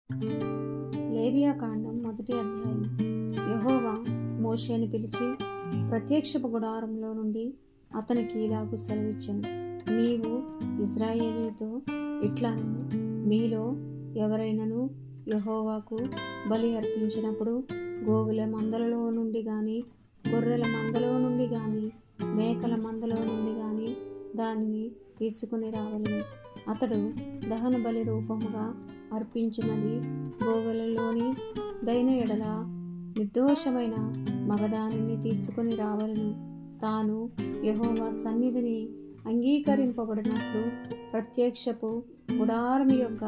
లేవియాకాండం 1వ అధ్యాయం. యెహోవా మోషేను పిలిచి ప్రత్యక్షపు గుడారంలో నుండి అతనికి ఇలాగు సెలవిచ్చెను. నీవు ఇశ్రాయేలీయులతో ఇట్లనుము, మీలో ఎవరైనను యెహోవాకు బలి అర్పించినప్పుడు గోవుల మందలలో నుండి గాని, గొర్రెల మందలో నుండి గాని, మేకల మందలో నుండి గాని దానిని తీసుకుని రావలెను. అతడు దహన బలి రూపముగా అర్పించినది గోవులలోని దైన ఎడల నిర్దోషమైన మగదానిని తీసుకుని రావలెను. తాను యెహోవా సన్నిధిని అంగీకరింపబడినట్లు ప్రత్యక్షపు గుడారము యొక్క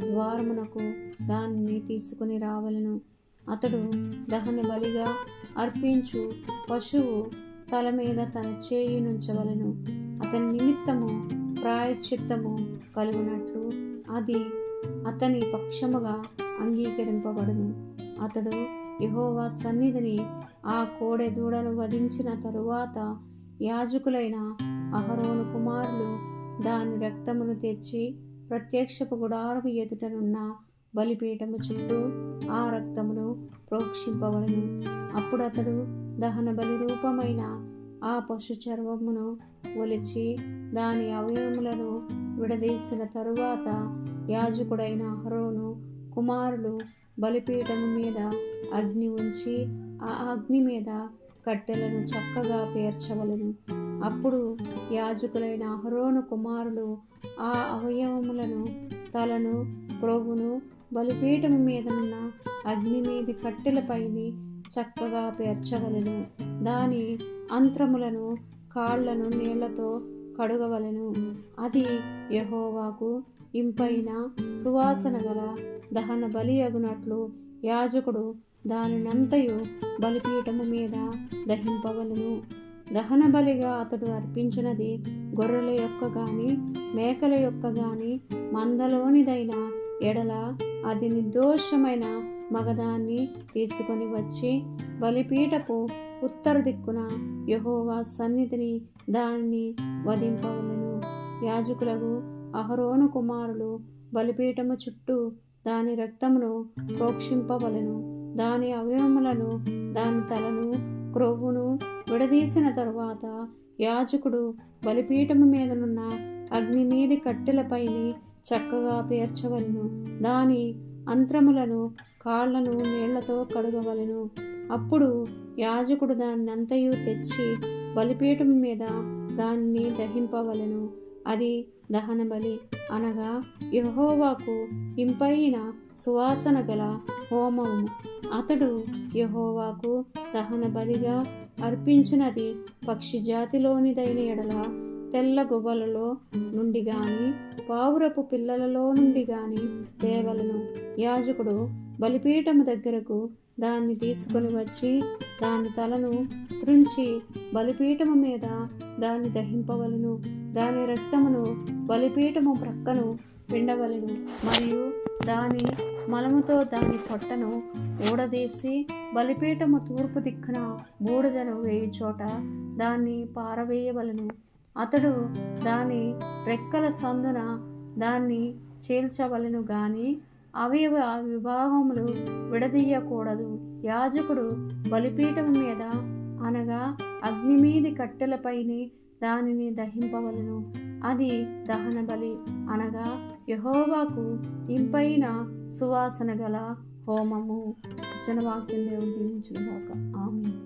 ద్వారమునకు దానిని తీసుకుని రావలెను. అతడు దహన బలిగా అర్పించు పశువు తల మీద తన చేయి నుంచవలెను. అతని నిమిత్తము ప్రాయశ్చిత్తము కలుగునట్లు అది అతని పక్షముగా అంగీకరింపబడును. అతడు యెహోవా సన్నిధిని ఆ కోడె దూడను వధించిన తరువాత యాజకులైన అహరోను కుమారులు దాని రక్తమును తెచ్చి ప్రత్యక్షపు గుడారము ఎదుటనున్న బలిపీఠము చుట్టూ ఆ రక్తమును ప్రోక్షింపవలెను. అప్పుడు అతడు దహన బలి రూపమైన ఆ పశు చర్మమును ఒలిచి దాని అవయవములను విడదీసిన తరువాత యాజకుడైన అహరోను కుమారులు బలిపీఠము మీద అగ్ని ఉంచి ఆ అగ్ని మీద కట్టెలను చక్కగా పేర్చవలెను. అప్పుడు యాజకులైన అహరోను కుమారులు ఆ అవయవములను, తలను, క్రొవ్వును బలిపీఠము మీదనున్న అగ్ని మీది కట్టెలపైని చక్కగా పేర్చవలెను. దాని అంత్రములను, కాళ్లను నీళ్లతో కడుగవలెను. అది యెహోవాకు ఇంపైన సువాసన గల దహన బలి అగునట్లు యాజకుడు దానినంతయు బలిపీఠము మీద దహింపవలెను. దహన బలిగా అతడు అర్పించినది గొర్రెల యొక్క గాని, మేకల యొక్క గాని మందలోనిదైన ఎడల అది నిర్దోషమైన మగదాన్ని తీసుకొని వచ్చి బలిపీఠపు ఉత్తర దిక్కున యెహోవా సన్నిధిని దానిని వధింపవలెను. యాజకులకు అహరోను కుమారులు బలిపీఠము చుట్టూ దాని రక్తమును ప్రోక్షింపవలెను. దాని అవయవములను, దాని తలను, క్రొవ్వును విడదీసిన తరువాత యాజకుడు బలిపీఠము మీదనున్న అగ్ని మీది కట్టెలపైని చక్కగా పేర్చవలెను. దాని అంత్రములను, కాళ్లను నీళ్లతో కడుగవలెను. అప్పుడు యాజకుడు దాన్నంతయు తెచ్చి బలిపీఠము మీద దాన్ని దహింపవలెను. అది దహన బలి, అనగా యెహోవాకు ఇంపైన సువాసన గల హోమము. అతడు యెహోవాకు దహన బలిగా అర్పించినది పక్షి జాతిలోనిదైన ఎడల తెల్ల గువ్వలలో నుండి గాని, పావురపు పిల్లలలో నుండి గాని తేవలెను. యాజకుడు బలిపీఠము దగ్గరకు దాన్ని తీసుకొని వచ్చి దాని తలను త్రుంచి బలిపీఠము మీద దాన్ని దహింపవలెను. దాని రక్తమును బలిపీఠము ప్రక్కను పిండవలెను. మరియు దాని మలముతో దాని పొట్టను ఊడదీసి బలిపీఠము తూర్పు దిక్కున బూడిదను వేయు చోట దాన్ని పారవేయవలెను. అతడు దాని రెక్కల సందున దాన్ని చీల్చవలెను గాని అవయవ విభాగములు విడదీయకూడదు. యాజకుడు బలిపీఠము మీద, అనగా అగ్ని మీది కట్టెలపైని దానిని దహింపవలెను. అది దహన బలి, అనగా యెహోవాకు ఇంపైన సువాసన గల హోమము. వచనవాక్యం దేవుడు దీవించును గాక. ఆమేన్.